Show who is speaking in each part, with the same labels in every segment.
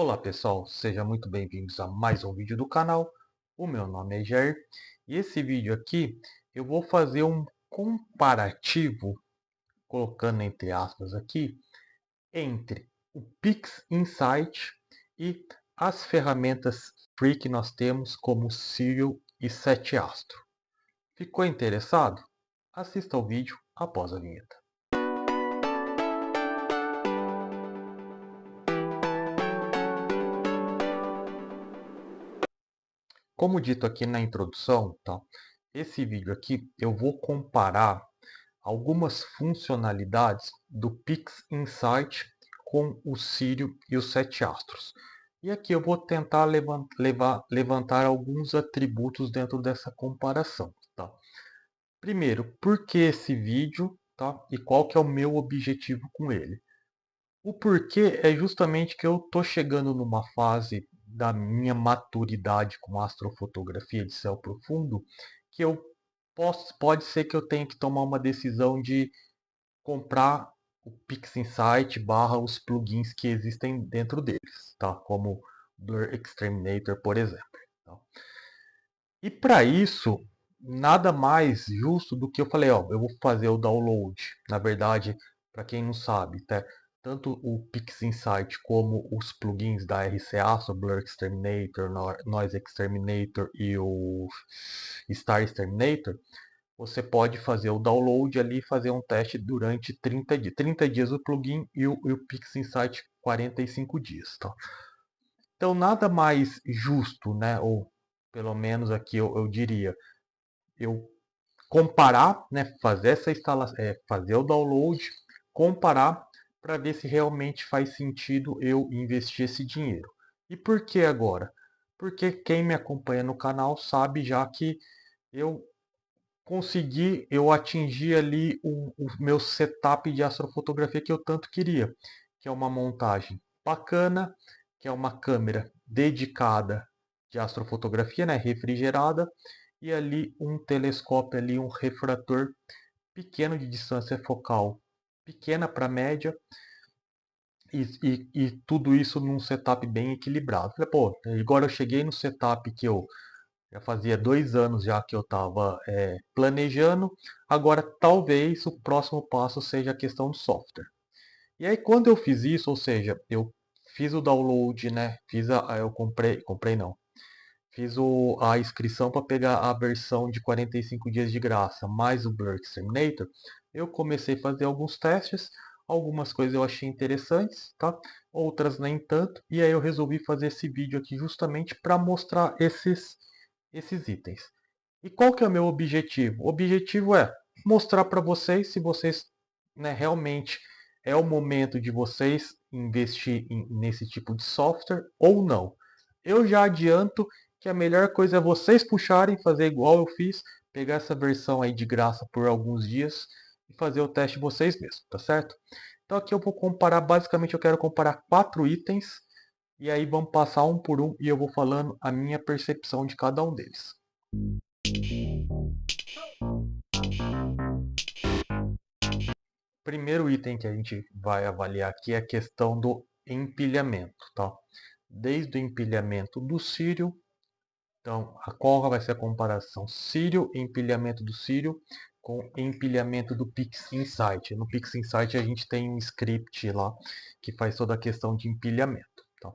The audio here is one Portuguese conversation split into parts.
Speaker 1: Olá pessoal, sejam muito bem-vindos a mais um vídeo do canal. O meu nome é Jair e esse vídeo aqui eu vou fazer um comparativo, colocando entre aspas aqui, entre o Pix Insight e as ferramentas free que nós temos como o Sirio e 7astro. Ficou interessado? Assista ao vídeo após a vinheta. Como dito aqui na introdução, tá? Esse vídeo aqui eu vou comparar algumas funcionalidades do Pix Insight com o Sirio e os 7astros. E aqui eu vou tentar levantar alguns atributos dentro dessa comparação. Tá? Primeiro, por que esse vídeo, tá? E qual que é o meu objetivo com ele? O porquê é justamente que eu estou chegando numa fase da minha maturidade com astrofotografia de céu profundo, que pode ser que eu tenha que tomar uma decisão de comprar o PixInsight barra os plugins que existem dentro deles, tá? Como Blur Exterminator, por exemplo. Tá? E para isso, nada mais justo do que eu falei, ó, eu vou fazer o download. Na verdade, para quem não sabe, tá? Tanto o PixInsight como os plugins da RCA, o Blur Exterminator, Noise Exterminator e o Star Exterminator, você pode fazer o download ali e fazer um teste durante 30 dias. 30 dias o plugin e o PixInsight 45 dias. Tá? Então nada mais justo, né? Ou pelo menos aqui eu diria, eu comparar, né? Fazer essa instalação, fazer o download, comparar para ver se realmente faz sentido eu investir esse dinheiro. E por que agora? Porque quem me acompanha no canal sabe já que eu eu atingir ali o meu setup de astrofotografia que eu tanto queria, que é uma montagem bacana, que é uma câmera dedicada de astrofotografia, né, refrigerada, e ali um telescópio ali, um refrator pequeno de distância focal, pequena para média, e tudo isso num setup bem equilibrado. Falei, pô, agora eu cheguei no setup que eu já fazia 2 anos já que eu estava planejando. Agora, talvez o próximo passo seja a questão do software. E aí, quando eu fiz isso, ou seja, eu fiz o download, né? Eu comprei não. Fiz a inscrição para pegar a versão de 45 dias de graça, mais o Blur Exterminator. Eu comecei a fazer alguns testes. Algumas coisas eu achei interessantes, tá? Outras nem tanto. E aí eu resolvi fazer esse vídeo aqui justamente para mostrar esses itens. E qual que é o meu objetivo? O objetivo é mostrar para vocês se vocês, né, realmente é o momento de vocês investir nesse tipo de software ou não. Eu já adianto que a melhor coisa é vocês puxarem, fazer igual eu fiz, pegar essa versão aí de graça por alguns dias e fazer o teste vocês mesmos, tá certo? Então aqui eu vou comparar, basicamente eu quero comparar 4 itens e aí vamos passar um por um e eu vou falando a minha percepção de cada um deles. Primeiro item que a gente vai avaliar aqui é a questão do empilhamento, tá? Desde o empilhamento do Círio, então qual vai ser a comparação Círio, empilhamento do Círio com empilhamento do PixInsight. No PixInsight a gente tem um script lá que faz toda a questão de empilhamento. Tá?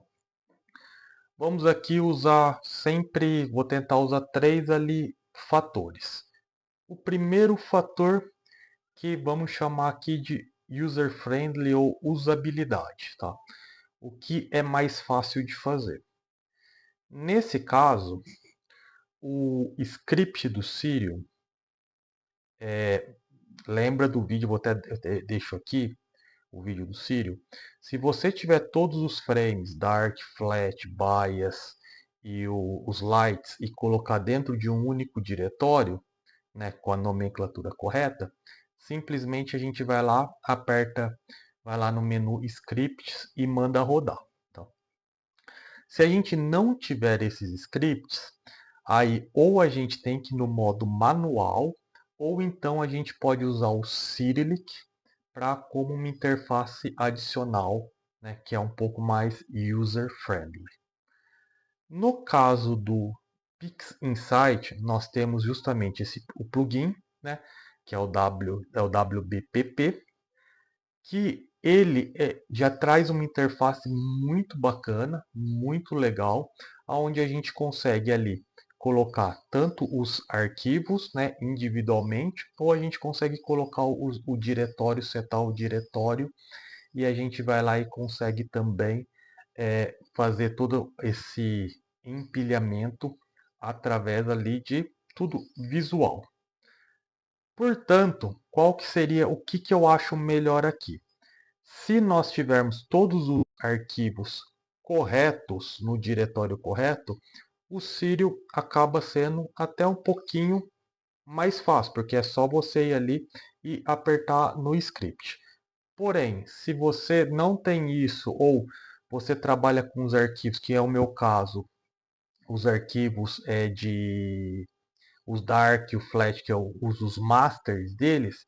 Speaker 1: Vamos aqui usar sempre, vou tentar usar 3 ali fatores. O primeiro fator que vamos chamar aqui de user friendly ou usabilidade, tá? O que é mais fácil de fazer. Nesse caso, o script do Sirio, lembra do vídeo, eu até deixo aqui o vídeo do Sirio. Se você tiver todos os frames, dark, flat, bias e os lights e colocar dentro de um único diretório, né, com a nomenclatura correta, simplesmente a gente vai lá, vai lá no menu Scripts e manda rodar. Então, se a gente não tiver esses scripts, aí ou a gente tem que ir no modo manual, ou então a gente pode usar o Cyrillic para como uma interface adicional, né, que é um pouco mais user-friendly. No caso do Pix Insight, nós temos justamente o plugin, né, que é o WBPP, que ele já traz uma interface muito bacana, muito legal, onde a gente consegue ali colocar tanto os arquivos, né, individualmente, ou a gente consegue colocar o diretório, setar o diretório, e a gente vai lá e consegue também fazer todo esse empilhamento através ali de tudo visual. Portanto, qual que seria o que eu acho melhor aqui? Se nós tivermos todos os arquivos corretos no diretório correto, o Sírio acaba sendo até um pouquinho mais fácil, porque é só você ir ali e apertar no script. Porém, se você não tem isso ou você trabalha com os arquivos, que é o meu caso, os arquivos os Dark e o Flash, que eu uso os masters deles,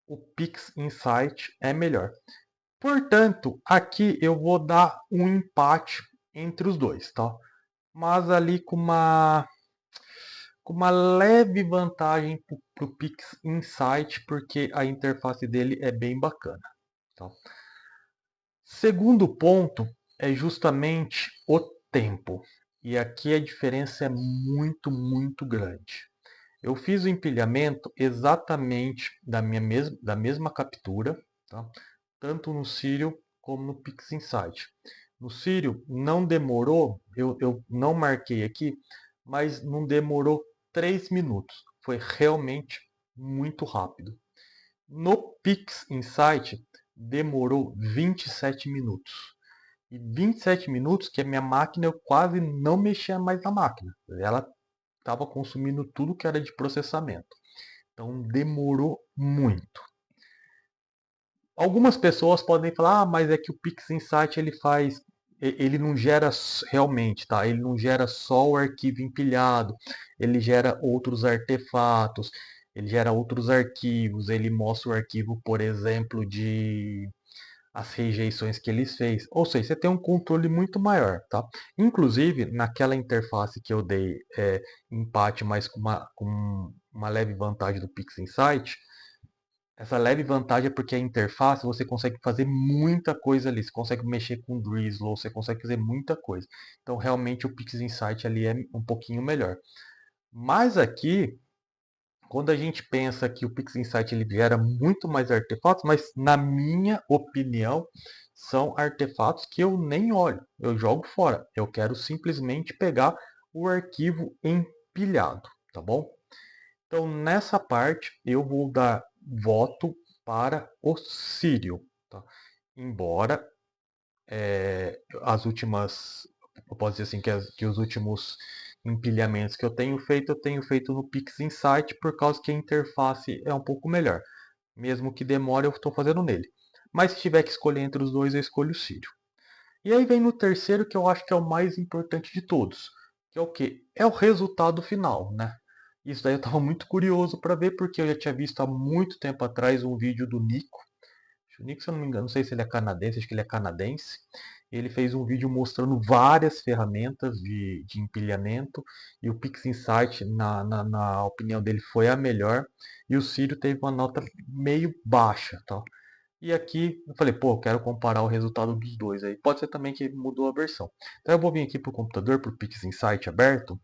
Speaker 1: o Pix Insight é melhor. Portanto, aqui eu vou dar um empate entre os dois, tá? Mas ali com uma leve vantagem para o Pix Insight, porque a interface dele é bem bacana. Tá? Segundo ponto é justamente o tempo. E aqui a diferença é muito, muito grande. Eu fiz o empilhamento exatamente da mesma captura, tá? Tanto no Sírio como no PixInsight. No Sírio não demorou, eu não marquei aqui, mas não demorou 3 minutos. Foi realmente muito rápido. No PixInsight demorou 27 minutos. E 27 minutos que a minha máquina eu quase não mexia mais na máquina. Ela estava consumindo tudo que era de processamento. Então demorou muito. Algumas pessoas podem falar, mas é que o PixInsight ele não gera realmente, tá? Ele não gera só o arquivo empilhado, ele gera outros artefatos, ele gera outros arquivos, ele mostra o arquivo, por exemplo, de as rejeições que ele fez. Ou seja, você tem um controle muito maior, tá? Inclusive, naquela interface que eu dei empate, mas com uma leve vantagem do PixInsight, essa leve vantagem é porque a interface você consegue fazer muita coisa ali. Você consegue mexer com Drizzle, você consegue fazer muita coisa. Então, realmente, o PixInsight ali é um pouquinho melhor. Mas aqui, quando a gente pensa que o PixInsight ele gera muito mais artefatos, mas na minha opinião, são artefatos que eu nem olho, eu jogo fora. Eu quero simplesmente pegar o arquivo empilhado, tá bom? Então, nessa parte, eu vou dar voto para o Sírio, tá? Embora as últimas, eu posso dizer assim, que os últimos empilhamentos que eu tenho feito no PixInsight por causa que a interface é um pouco melhor. Mesmo que demore, eu estou fazendo nele. Mas se tiver que escolher entre os dois, eu escolho o Sírio. E aí vem no terceiro, que eu acho que é o mais importante de todos, que é o quê? É o resultado final, né? Isso daí eu estava muito curioso para ver, porque eu já tinha visto há muito tempo atrás um vídeo do Nico. O Nico, se eu não me engano, não sei se ele é canadense, acho que ele é canadense. Ele fez um vídeo mostrando várias ferramentas de empilhamento e o PixInsight, na opinião dele, foi a melhor. E o Ciro teve uma nota meio baixa, tá? E aqui eu falei, pô, eu quero comparar o resultado dos dois aí. Pode ser também que mudou a versão. Então eu vou vir aqui para o computador, para o PixInsight aberto,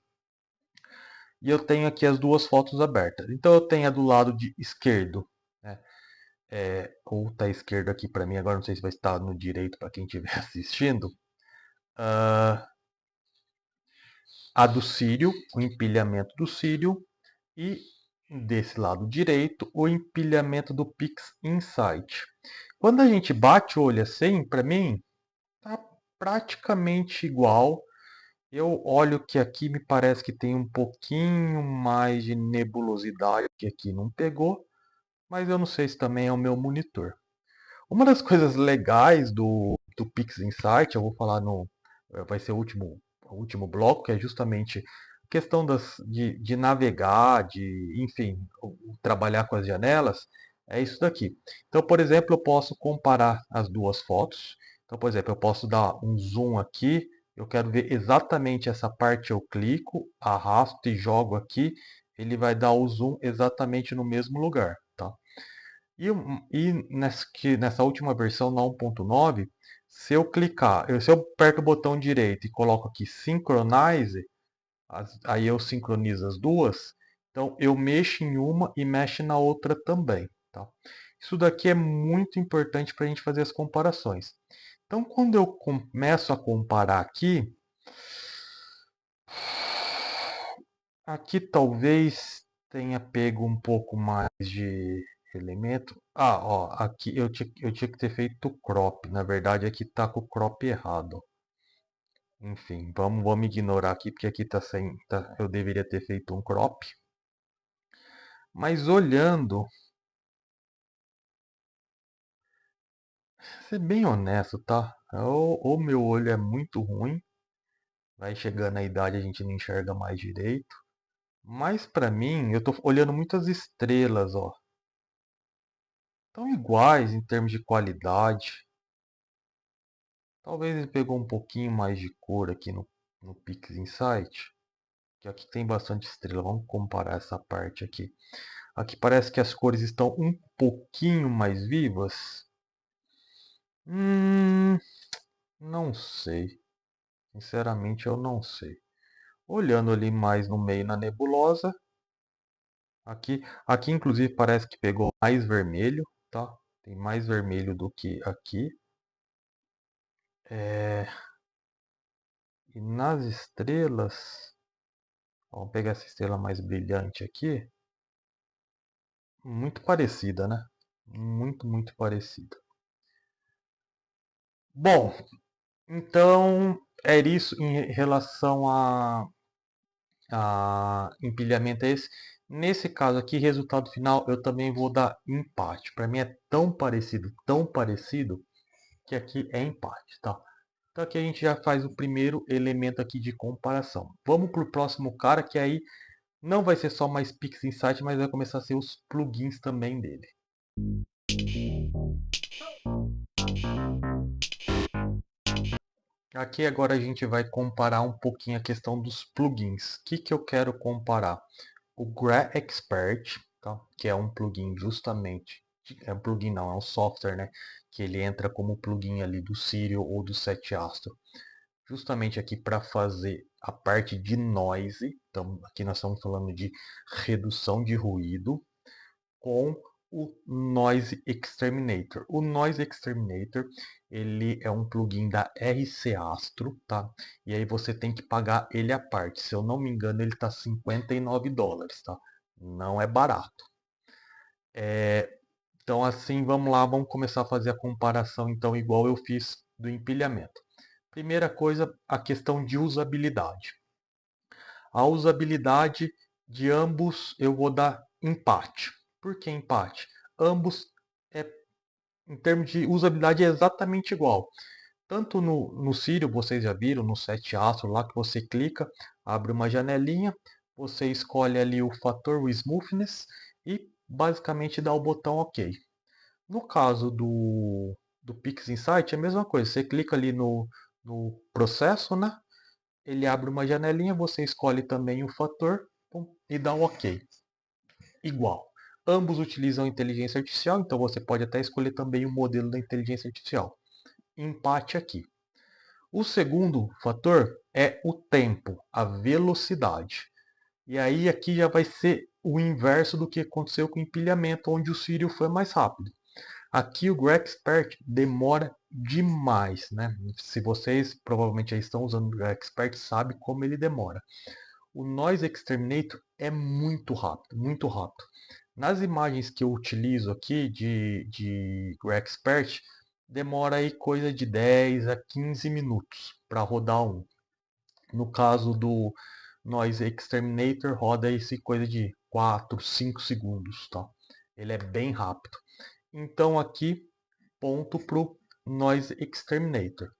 Speaker 1: e eu tenho aqui as duas fotos abertas. Então eu tenho a do lado de esquerdo, né? Ou está esquerdo aqui para mim, agora não sei se vai estar no direito para quem estiver assistindo. Ah, a do Sírio, o empilhamento do Sírio, e desse lado direito, o empilhamento do PixInsight. Quando a gente bate o olho assim, para mim, tá praticamente igual. Eu olho que aqui me parece que tem um pouquinho mais de nebulosidade, que aqui não pegou, mas eu não sei se também é o meu monitor. Uma das coisas legais do PixInsight, eu vou falar vai ser o último bloco, que é justamente a questão de navegar, enfim, trabalhar com as janelas, é isso daqui. Então, por exemplo, eu posso comparar as duas fotos. Então, por exemplo, eu posso dar um zoom aqui, eu quero ver exatamente essa parte, eu clico, arrasto e jogo aqui, ele vai dar o zoom exatamente no mesmo lugar, tá? Nessa última versão, na 1.9, se eu clicar, se eu aperto o botão direito e coloco aqui Synchronize, aí eu sincronizo as duas, então eu mexo em uma e mexo na outra também, tá? Isso daqui é muito importante para a gente fazer as comparações. Então, quando eu começo a comparar aqui talvez tenha pego um pouco mais de elemento. Ah, ó, aqui eu tinha que ter feito crop. Na verdade, aqui tá com o crop errado. Enfim, vamos ignorar aqui, porque aqui tá sem. Eu deveria ter feito um crop. Mas olhando, ser bem honesto, tá? O meu olho é muito ruim. Vai chegando a idade, a gente não enxerga mais direito. Mas pra mim, eu tô olhando muitas estrelas, ó. Estão iguais em termos de qualidade. Talvez ele pegou um pouquinho mais de cor aqui no Pix Insight. Que aqui tem bastante estrela. Vamos comparar essa parte aqui. Aqui parece que as cores estão um pouquinho mais vivas. Hum, não sei. Sinceramente, eu não sei. Olhando ali mais no meio na nebulosa. Aqui inclusive parece que pegou mais vermelho, tá? Tem mais vermelho do que aqui. É, e nas estrelas, vamos pegar essa estrela mais brilhante aqui. Muito parecida, né? Muito, muito parecida. Bom, então é isso em relação a empilhamento é esse. Nesse caso aqui, resultado final, eu também vou dar empate. Para mim é tão parecido, que aqui é empate, tá? Então aqui a gente já faz o primeiro elemento aqui de comparação. Vamos para o próximo cara, que aí não vai ser só mais Pix Insight, mas vai começar a ser os plugins também dele. Aqui agora a gente vai comparar um pouquinho a questão dos plugins. O que, que eu quero comparar? O Gra Expert, tá? Que é um plugin justamente, é um plugin não, é um software, né? Que ele entra como plugin ali do Sirio ou do 7astro. Justamente aqui para fazer a parte de noise. Então aqui nós estamos falando de redução de ruído com o Noise Exterminator. O Noise Exterminator, ele é um plugin da RC Astro, tá? E aí você tem que pagar ele à parte. Se eu não me engano, ele tá $59, tá? Não é barato. Então assim, vamos lá, vamos começar a fazer a comparação então igual eu fiz do empilhamento. Primeira coisa, a questão de usabilidade. A usabilidade de ambos eu vou dar empate. Por que empate? Ambos, é, em termos de usabilidade, é exatamente igual. Tanto no Siri, vocês já viram, no 7 astro lá que você clica, abre uma janelinha, você escolhe ali o fator, o smoothness e basicamente dá o botão OK. No caso do Pix Insight é a mesma coisa, você clica ali no processo, né? Ele abre uma janelinha, você escolhe também o fator e dá o OK. Igual. Ambos utilizam inteligência artificial, então você pode até escolher também o modelo da inteligência artificial. Empate aqui. O segundo fator é o tempo, a velocidade. E aí aqui já vai ser o inverso do que aconteceu com o empilhamento, onde o Sirio foi mais rápido. Aqui o GrabExpert demora demais, né? Se vocês provavelmente já estão usando o GrabExpert, sabe como ele demora. O Noise Exterminator é muito rápido, muito rápido. Nas imagens que eu utilizo aqui de GrabExpert, demora aí coisa de 10 a 15 minutos para rodar um. No caso do Noise Exterminator, roda esse coisa de 4, 5 segundos, tá? Ele é bem rápido. Então aqui, ponto para o Noise Exterminator.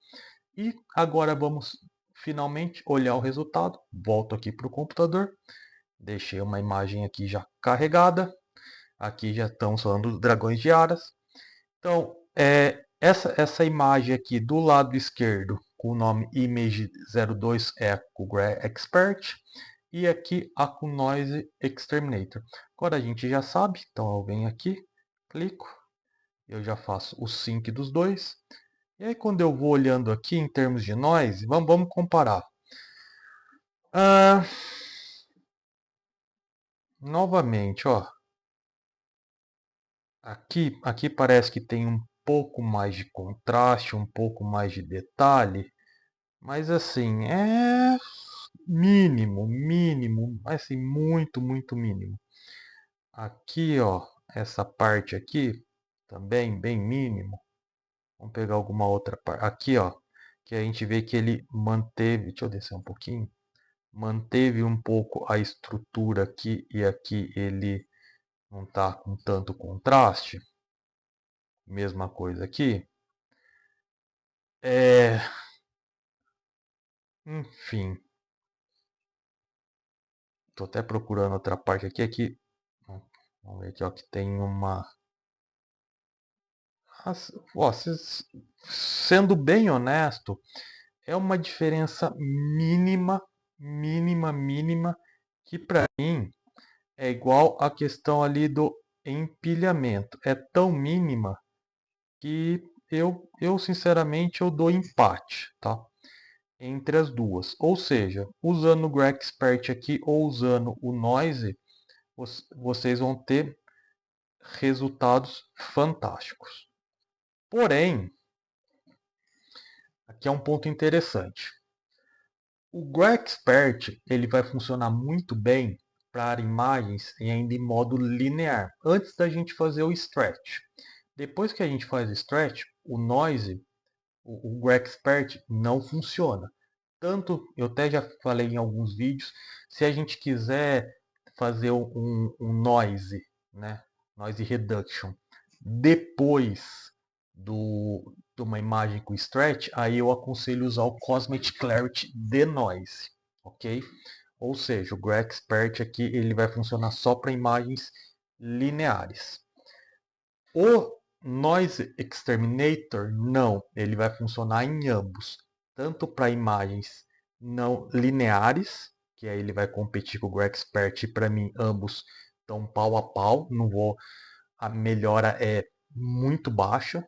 Speaker 1: E agora vamos finalmente olhar o resultado. Volto aqui para o computador. Deixei uma imagem aqui já carregada. Aqui já estamos falando dos dragões de Aras. Então, Essa imagem aqui do lado esquerdo, com o nome Image02 é a Google Expert. E aqui a com Noise Exterminator. Agora a gente já sabe, então eu venho aqui, clico, eu já faço o sync dos dois. E aí quando eu vou olhando aqui em termos de noise, vamos comparar. Novamente, ó, aqui parece que tem um pouco mais de contraste, um pouco mais de detalhe, mas assim, é mínimo, mínimo, assim, muito, muito mínimo. Aqui, ó, essa parte aqui, também bem mínimo. Vamos pegar alguma outra parte. Aqui, ó, que a gente vê que ele manteve, deixa eu descer um pouquinho, manteve um pouco a estrutura aqui e aqui ele não está com tanto contraste. Mesma coisa aqui. Enfim, estou até procurando outra parte aqui. Vamos ver aqui, ó, que tem uma. Ó, sendo bem honesto, é uma diferença mínima, mínima, mínima, que para mim é igual à questão ali do empilhamento. É tão mínima que eu sinceramente eu dou empate, tá? Entre as duas. Ou seja, usando o Grexpert aqui ou usando o Noise, vocês vão ter resultados fantásticos. Porém, aqui é um ponto interessante. O Grexpert ele vai funcionar muito bem para imagens e ainda em modo linear, antes da gente fazer o stretch. Depois que a gente faz o stretch, o noise, o Grexpert não funciona. Tanto, eu até já falei em alguns vídeos, se a gente quiser fazer um noise, né, noise reduction, depois de uma imagem com stretch, aí eu aconselho usar o Cosmic Clarity Denoise, ok? Ou seja, o Grexpert aqui ele vai funcionar só para imagens lineares. O Noise Exterminator não, ele vai funcionar em ambos, tanto para imagens não lineares, que aí ele vai competir com o Grexpert e para mim ambos estão pau a pau, não vou, a melhora é muito baixa,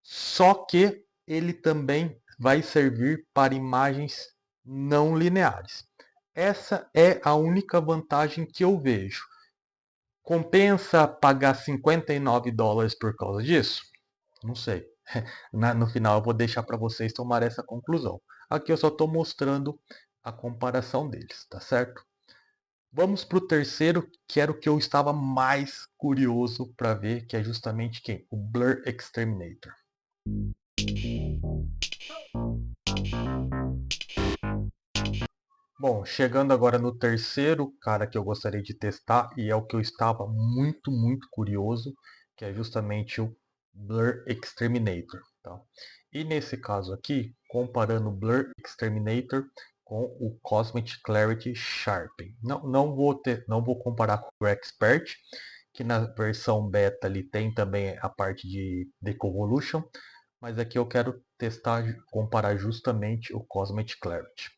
Speaker 1: só que ele também vai servir para imagens não lineares. Essa é a única vantagem que eu vejo. Compensa pagar $59 por causa disso? Não sei. No final eu vou deixar para vocês tomar essa conclusão. Aqui eu só estou mostrando a comparação deles, tá certo? Vamos para o terceiro, que era o que eu estava mais curioso para ver, que é justamente quem? O Blur Exterminator. Bom, chegando agora no terceiro cara que eu gostaria de testar, e é o que eu estava muito, muito curioso, que é justamente o Blur Exterminator. Tá? E nesse caso aqui, comparando o Blur Exterminator com o Cosmic Clarity Sharpening. Não vou comparar com o Expert, que na versão beta ali tem também a parte de Deconvolution, mas aqui eu quero testar, comparar justamente o Cosmic Clarity.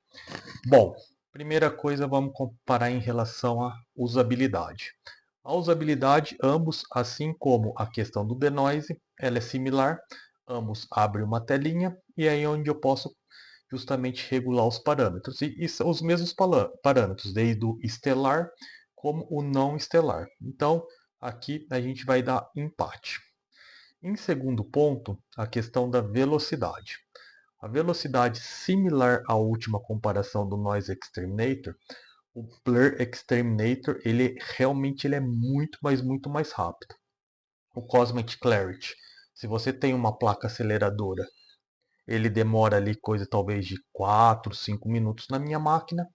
Speaker 1: Bom, primeira coisa, vamos comparar em relação à usabilidade. A usabilidade, ambos, assim como a questão do denoise, ela é similar. Ambos abrem uma telinha e aí é onde eu posso justamente regular os parâmetros. E são os mesmos parâmetros, desde o estelar como o não estelar. Então, aqui a gente vai dar empate. Em segundo ponto, a questão da velocidade. A velocidade similar à última comparação do Noise Exterminator, o Blur Exterminator, ele realmente ele é muito, mas muito mais rápido. O Cosmic Clarity, se você tem uma placa aceleradora, ele demora ali coisa talvez de 4, 5 minutos na minha máquina,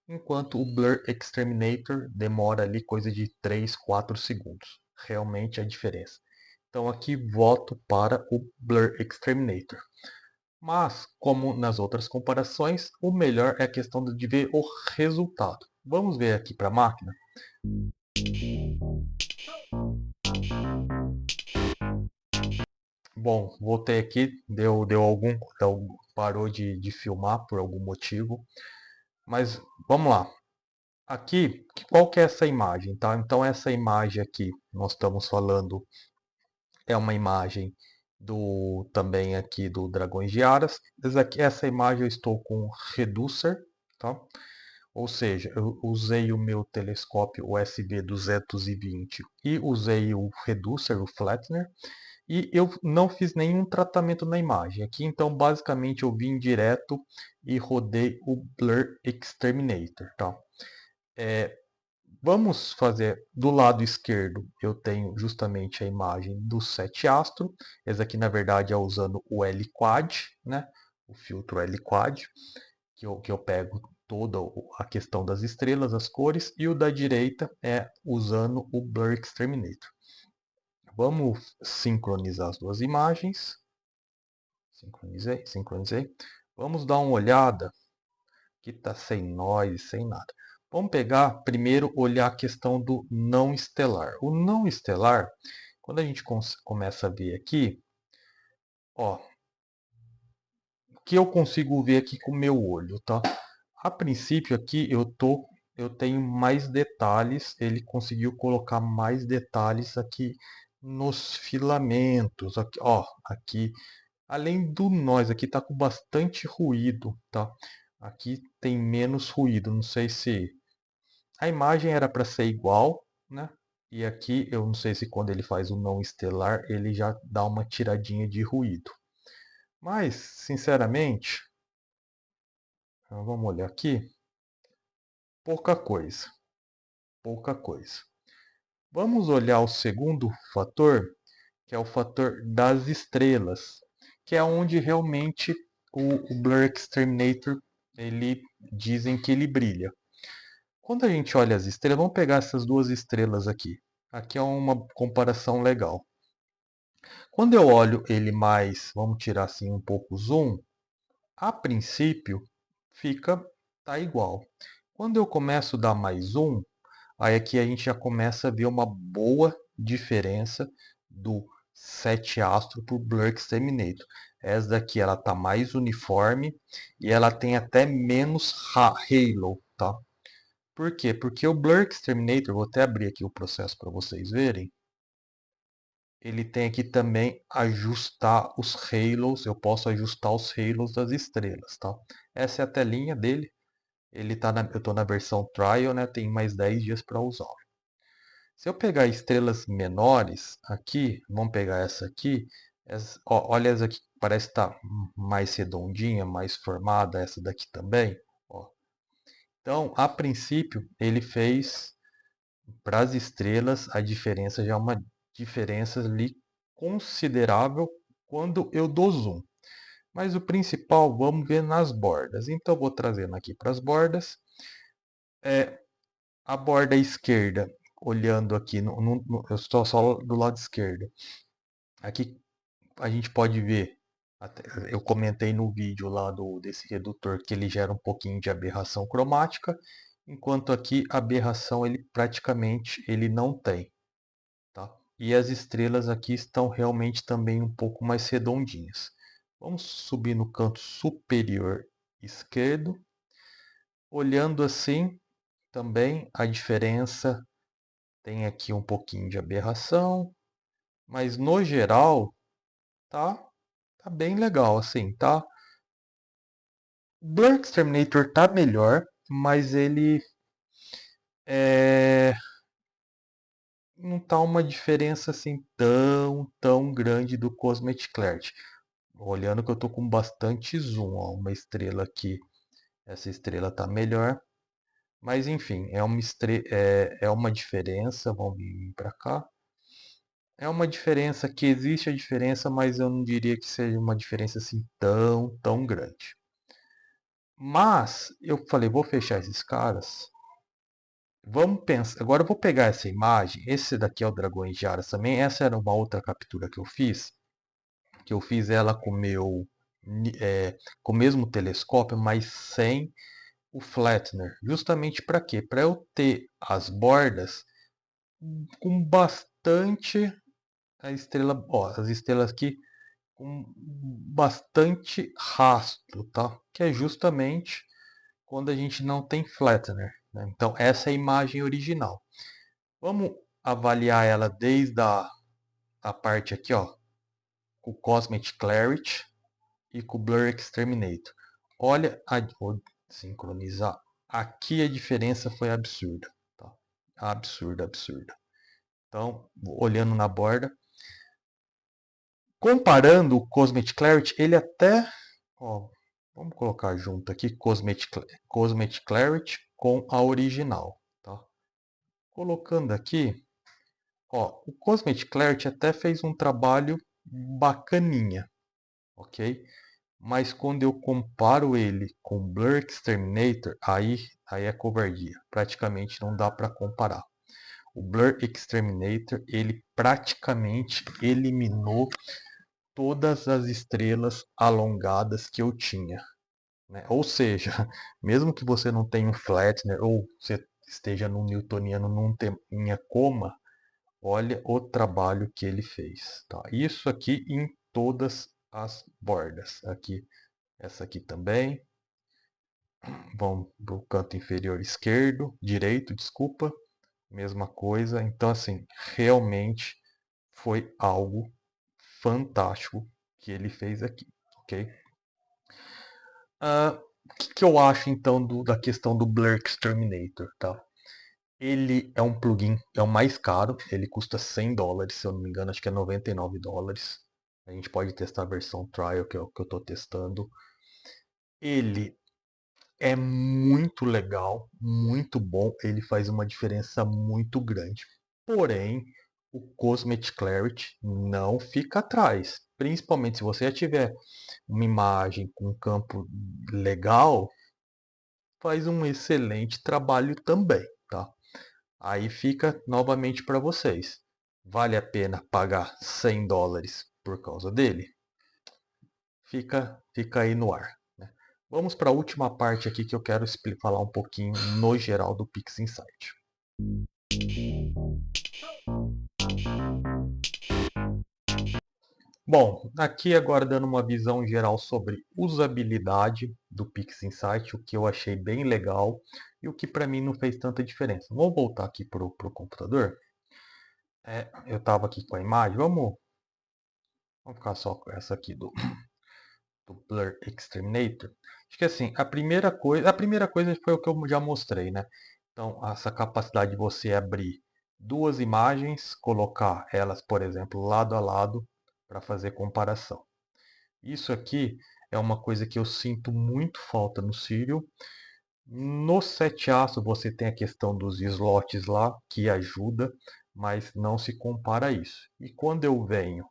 Speaker 1: enquanto o Blur Exterminator demora ali coisa de 3, 4 segundos. Realmente a diferença. Então aqui voto para o Blur Exterminator. Mas, como nas outras comparações, o melhor é a questão de ver o resultado. Vamos ver aqui para a máquina. Bom, voltei aqui, parou de filmar por algum motivo, mas vamos lá. Aqui, qual que é essa imagem, tá? Então essa imagem aqui, nós estamos falando, é uma imagem do também aqui do Dragões de Aras. Essa imagem eu estou com Reducer, tá? Ou seja, eu usei o meu telescópio USB 220 e usei o Reducer, o Flattener, e eu não fiz nenhum tratamento na imagem. Aqui então basicamente eu vim direto e rodei o Blur Exterminator, tá? Vamos fazer do lado esquerdo, eu tenho justamente a imagem do 7 astro. Esse aqui na verdade é usando o L-Quad, né? O filtro L-Quad, que eu pego toda a questão das estrelas, as cores, e o da direita é usando o Blur Exterminator. Vamos sincronizar as duas imagens. Sincronizei, sincronizei. Vamos dar uma olhada, que está sem noise, sem nada. Vamos pegar, primeiro, olhar a questão do não estelar. O não estelar, quando a gente começa a ver aqui, ó, o que eu consigo ver aqui com o meu olho, tá? A princípio aqui eu tenho mais detalhes, ele conseguiu colocar mais detalhes aqui nos filamentos, aqui, ó, aqui, além do noise, aqui tá com bastante ruído, tá? Aqui tem menos ruído, não sei se a imagem era para ser igual, né? E aqui eu não sei se quando ele faz o não estelar, ele já dá uma tiradinha de ruído. Mas, sinceramente, vamos olhar aqui, pouca coisa, pouca coisa. Vamos olhar o segundo fator, que é o fator das estrelas, que é onde realmente o Blur Exterminator, ele dizem que ele brilha. Quando a gente olha as estrelas, vamos pegar essas duas estrelas aqui. Aqui é uma comparação legal. Quando eu olho ele mais, vamos tirar assim um pouco o zoom, a princípio tá igual. Quando eu começo a dar mais zoom, aí aqui a gente já começa a ver uma boa diferença do 7 astro para o Blur Exterminator. Essa daqui ela tá mais uniforme e ela tem até menos halo, tá? Por quê? Porque o Blur Exterminator, vou até abrir aqui o processo para vocês verem. Ele tem aqui também ajustar os halos, eu posso ajustar os halos das estrelas, tá? Essa é a telinha dele. Eu estou na versão trial, né? Tem mais 10 dias para usar. Se eu pegar estrelas menores aqui, vamos pegar essa aqui, ó, olha essa aqui, parece estar mais redondinha, mais formada, essa daqui também, ó. Então, a princípio, ele fez para as estrelas, a diferença já é uma diferença ali considerável quando eu dou zoom. Mas o principal, vamos ver nas bordas. Então, eu vou trazendo aqui para as bordas. A borda esquerda, olhando aqui, eu estou só do lado esquerdo. Aqui a gente pode ver, eu comentei no vídeo lá desse redutor que ele gera um pouquinho de aberração cromática, enquanto aqui a aberração ele praticamente ele não tem. Tá? E as estrelas aqui estão realmente também um pouco mais redondinhas. Vamos subir no canto superior esquerdo. Olhando assim, também a diferença tem aqui um pouquinho de aberração, mas no geral tá bem legal assim, tá? O Blur Exterminator tá melhor, mas ele não tá uma diferença assim tão grande do Cosmic Clarity. Olhando que eu tô com bastante zoom, ó, uma estrela aqui, essa estrela tá melhor, mas enfim, é uma diferença, vamos vir para cá. É uma diferença que existe a diferença, mas eu não diria que seja uma diferença assim tão grande. Mas eu falei, vou fechar esses caras. Vamos pensar. Agora eu vou pegar essa imagem. Esse daqui é o Dragões de Aras também. Essa era uma outra captura que eu fiz. Que eu fiz ela com com o mesmo telescópio, mas sem o flattener. Justamente para quê? Para eu ter as bordas com bastante a estrela, ó, as estrelas aqui com bastante rastro, tá? Que é justamente quando a gente não tem flattener, né? Então essa é a imagem original. Vamos avaliar ela desde a parte aqui, ó, com o Cosmetic Clarity e com o Blur Exterminator. Olha, vou sincronizar. Aqui a diferença foi absurda, tá? Absurda, absurda. Então, olhando na borda, comparando o Cosmetic Clarity, ele até, ó, vamos colocar junto aqui Cosmetic Clarity com a original, tá? Colocando aqui, ó, o Cosmetic Clarity até fez um trabalho bacaninha, ok? Mas quando eu comparo ele com o Blur Exterminator, aí é covardia. Praticamente não dá para comparar. O Blur Exterminator, ele praticamente eliminou todas as estrelas alongadas que eu tinha, né? Ou seja, mesmo que você não tenha um flattener ou você esteja no newtoniano não tenha coma, olha o trabalho que ele fez, tá? Isso aqui em todas as bordas. Aqui, essa aqui também. Vamos para o canto inferior esquerdo, direito, desculpa. Mesma coisa. Então, assim, realmente foi algo fantástico que ele fez aqui, ok? O que eu acho então da questão do Blur Exterminator, tá? Ele é um plugin, é o mais caro, ele custa $100, se eu não me engano, acho que é $99. A gente pode testar a versão trial, que é o que eu estou testando. Ele é muito legal, muito bom, ele faz uma diferença muito grande. Porém, o Cosmetic Clarity não fica atrás. Principalmente se você já tiver uma imagem com um campo legal, faz um excelente trabalho também, tá? Aí fica novamente para vocês. Vale a pena pagar $100 por causa dele? Fica aí no ar, né? Vamos para a última parte aqui que eu quero falar um pouquinho no geral do Pix Insight. Bom, aqui agora dando uma visão geral sobre usabilidade do Pix Insight, o que eu achei bem legal e o que para mim não fez tanta diferença. Vou voltar aqui para o computador. Eu estava aqui com a imagem, vamos ficar só com essa aqui do Blur Exterminator. Acho que assim, a primeira coisa foi o que eu já mostrei, né? Então, essa capacidade de você abrir duas imagens, colocar elas, por exemplo, lado a lado para fazer comparação. Isso aqui é uma coisa que eu sinto muito falta no Serial. No 7-aço você tem a questão dos slots lá, que ajuda, mas não se compara a isso. E quando eu venho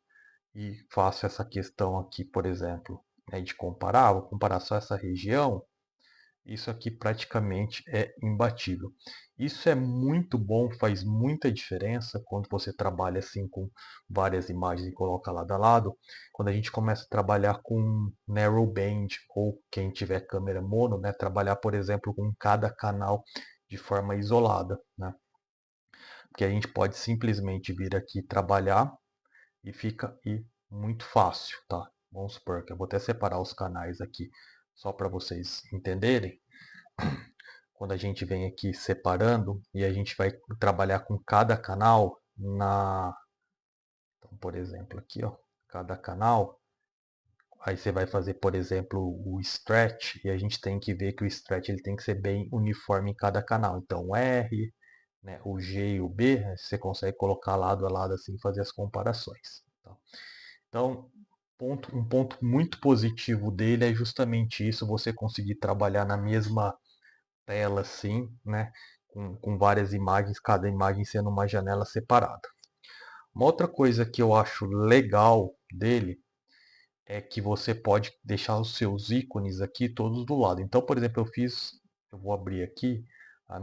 Speaker 1: e faço essa questão aqui, por exemplo, né, de comparar, vou comparar só essa região, isso aqui praticamente é imbatível. Isso é muito bom, faz muita diferença quando você trabalha assim com várias imagens e coloca lado a lado. Quando a gente começa a trabalhar com narrowband ou quem tiver câmera mono, né, trabalhar, por exemplo, com cada canal de forma isolada, né? Porque a gente pode simplesmente vir aqui trabalhar e fica muito fácil, tá? Vamos supor que eu vou até separar os canais aqui só para vocês entenderem. Quando a gente vem aqui separando e a gente vai trabalhar com cada canal então, por exemplo, aqui, ó, cada canal, aí você vai fazer, por exemplo, o stretch e a gente tem que ver que o stretch ele tem que ser bem uniforme em cada canal. Então, o R, né, o G e o B, você consegue colocar lado a lado assim e fazer as comparações. Tá? Então, um ponto muito positivo dele é justamente isso, você conseguir trabalhar na mesma tela assim, né? Com várias imagens, cada imagem sendo uma janela separada. Uma outra coisa que eu acho legal dele é que você pode deixar os seus ícones aqui todos do lado. Então, por exemplo, eu vou abrir aqui a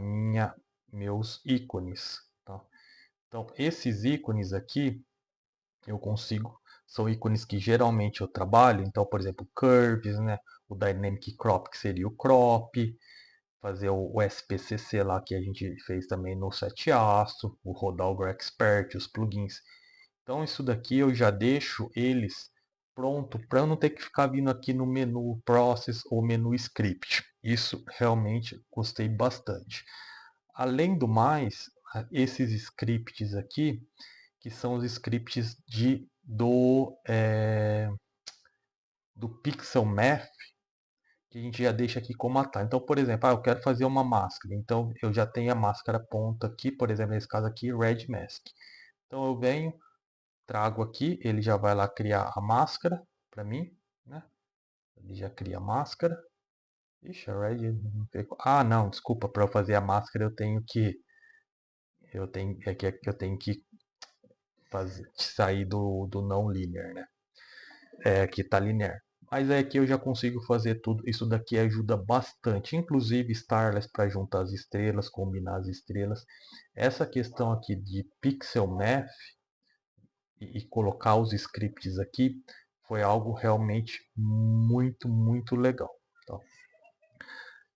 Speaker 1: meus ícones, tá? Então, esses ícones aqui eu consigo, são ícones que geralmente eu trabalho. Então, por exemplo, curves, né? O dynamic crop, que seria o crop, fazer o SPCC lá que a gente fez também no 7-aço, o Rodalgo Expert, os plugins. Então isso daqui eu já deixo eles pronto para eu não ter que ficar vindo aqui no menu Process ou menu Script. Isso realmente gostei bastante. Além do mais, esses scripts aqui, que são os scripts do Pixel Math, que a gente já deixa aqui como atalho. Então, por exemplo, eu quero fazer uma máscara. Então, eu já tenho a máscara pronta aqui, por exemplo, nesse caso aqui, Red Mask. Então, eu venho, trago aqui, ele já vai lá criar a máscara para mim, né? Ele já cria a máscara. Ixi, a Red não pegou. Ah, não, desculpa, para eu fazer a máscara eu tenho que sair do não linear, né? Aqui tá linear. Mas é que eu já consigo fazer tudo. Isso daqui ajuda bastante. Inclusive Starless para juntar as estrelas, combinar as estrelas. Essa questão aqui de Pixel Math e colocar os scripts aqui foi algo realmente muito, muito legal. Tá?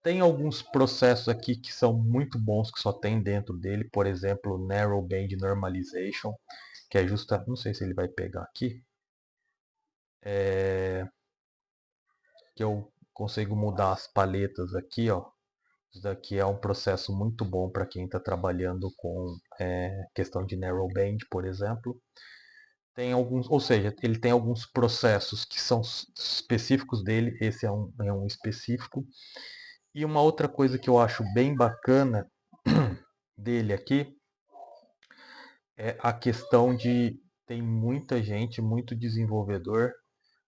Speaker 1: Tem alguns processos aqui que são muito bons que só tem dentro dele. Por exemplo, Narrowband Normalization, que é justa. Não sei se ele vai pegar aqui. Que eu consigo mudar as paletas aqui, ó. Isso daqui é um processo muito bom para quem está trabalhando com questão de narrowband, por exemplo. Tem alguns, ou seja, ele tem alguns processos que são específicos dele. Esse é um específico. E uma outra coisa que eu acho bem bacana dele aqui é a questão de tem muita gente, muito desenvolvedor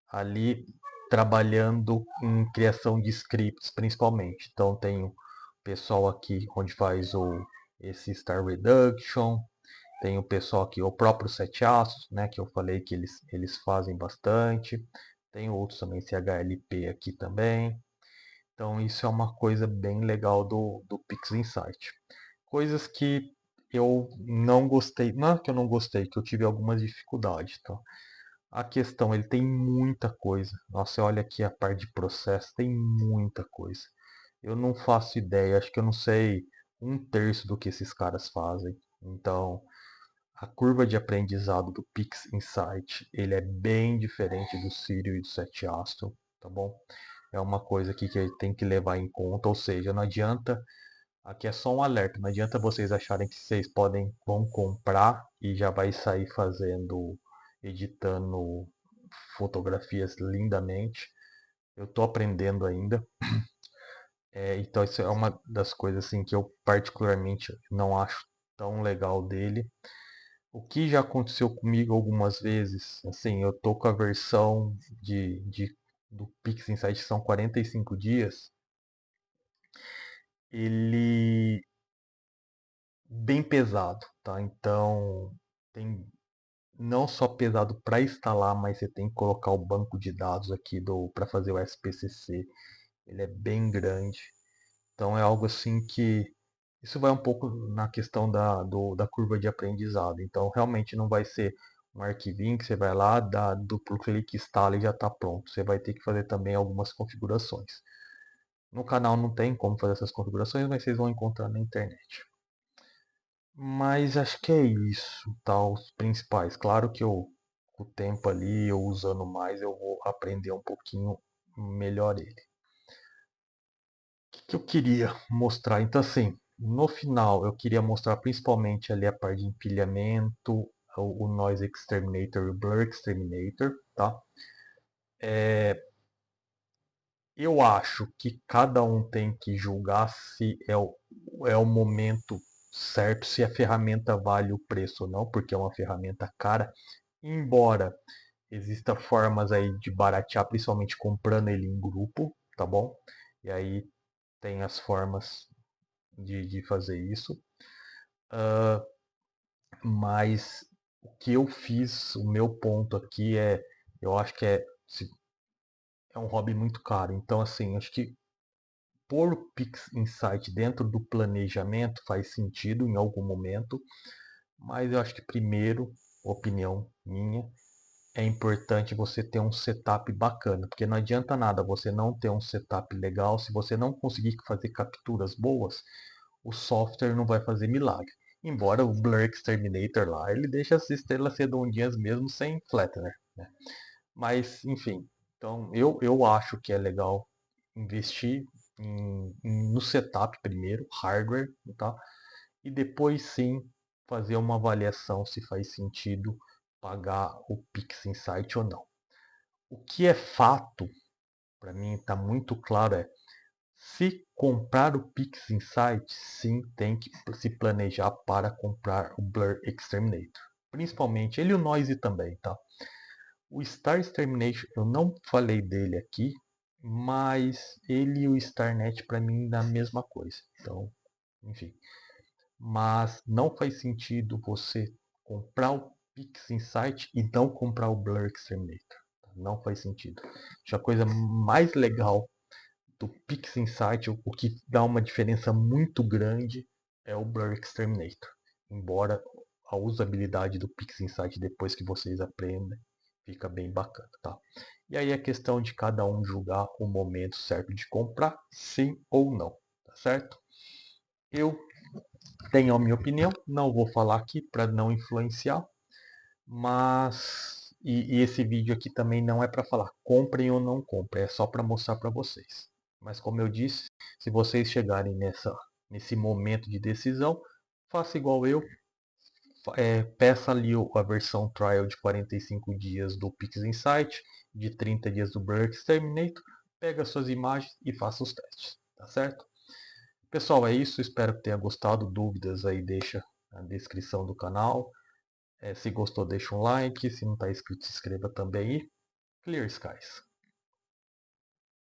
Speaker 1: ali trabalhando em criação de scripts, principalmente. Então tem o pessoal aqui onde faz esse Star Reduction, tem o pessoal aqui, o próprio Sete Aços, né, que eu falei que eles fazem bastante. Tem outros também, CHLP aqui também. Então isso é uma coisa bem legal do PixInsight. Coisas que eu não gostei, não é que eu não gostei, que eu tive algumas dificuldades, tá? A questão, ele tem muita coisa. Nossa, olha aqui a parte de processo, tem muita coisa. Eu não faço ideia, acho que eu não sei um terço do que esses caras fazem. Então, a curva de aprendizado do Pix Insight, ele é bem diferente do Sirio e do Sete Astro, tá bom? É uma coisa aqui que a gente tem que levar em conta, ou seja, não adianta, aqui é só um alerta, não adianta vocês acharem que vocês vão comprar e já vai sair fazendo, editando fotografias lindamente. Eu estou aprendendo ainda. Então isso é uma das coisas assim que eu particularmente não acho tão legal dele. O que já aconteceu comigo algumas vezes, assim, eu tô com a versão do Pix Insight são 45 dias, ele bem pesado, tá? Então tem não só pesado para instalar, mas você tem que colocar o banco de dados aqui do para fazer o SPCC. Ele é bem grande. Então é algo assim que isso vai um pouco na questão da curva de aprendizado. Então realmente não vai ser um arquivinho que você vai lá, dá duplo clique, instala e já está pronto. Você vai ter que fazer também algumas configurações. No canal não tem como fazer essas configurações, mas vocês vão encontrar na internet. Mas acho que é isso, tá? Os principais. Claro que eu, com o tempo ali, eu usando mais, eu vou aprender um pouquinho melhor ele. Que eu queria mostrar? Então, assim, no final eu queria mostrar principalmente ali a parte de empilhamento, o Noise Exterminator e o Blur Exterminator, tá? Eu acho que cada um tem que julgar se é o momento certo, se a ferramenta vale o preço ou não, porque é uma ferramenta cara. Embora exista formas aí de baratear, principalmente comprando ele em grupo, tá bom? E aí tem as formas de fazer isso. Mas o que eu fiz, o meu ponto aqui eu acho que é um hobby muito caro. Então, assim, acho que pôr o Pix Insight dentro do planejamento faz sentido em algum momento, mas eu acho que primeiro, opinião minha, é importante você ter um setup bacana, porque não adianta nada você não ter um setup legal se você não conseguir fazer capturas boas, o software não vai fazer milagre. Embora o Blur Exterminator lá, ele deixa as estrelas redondinhas mesmo sem flattener, né? Mas, enfim, então eu acho que é legal investir no setup primeiro, hardware, tá? E depois sim fazer uma avaliação se faz sentido pagar o Pix Insight ou não. O que é fato, para mim está muito claro, é se comprar o Pix Insight, sim tem que se planejar para comprar o Blur Exterminator. Principalmente ele e o Noise também, tá? O Star Extermination, eu não falei dele aqui, mas ele e o StarNet para mim dá a mesma coisa. Então, enfim. Mas não faz sentido você comprar o Pix Insight e não comprar o Blur Exterminator. Não faz sentido. Acho a coisa mais legal do Pix Insight, o que dá uma diferença muito grande, é o Blur Exterminator. Embora a usabilidade do Pix Insight, depois que vocês aprendem, fica bem bacana, tá? E aí é questão de cada um julgar o momento certo de comprar, sim ou não, tá certo? Eu tenho a minha opinião, não vou falar aqui para não influenciar, mas e esse vídeo aqui também não é para falar comprem ou não comprem, é só para mostrar para vocês. Mas como eu disse, se vocês chegarem nesse momento de decisão, faça igual eu, peça ali a versão trial de 45 dias do Pix Insight, de 30 dias do Blur Exterminator, pega suas imagens e faça os testes, tá certo? Pessoal, é isso, espero que tenha gostado. Dúvidas aí deixa na descrição do canal. Se gostou, deixa um like. Se não está inscrito, se inscreva também. E Clear Skies.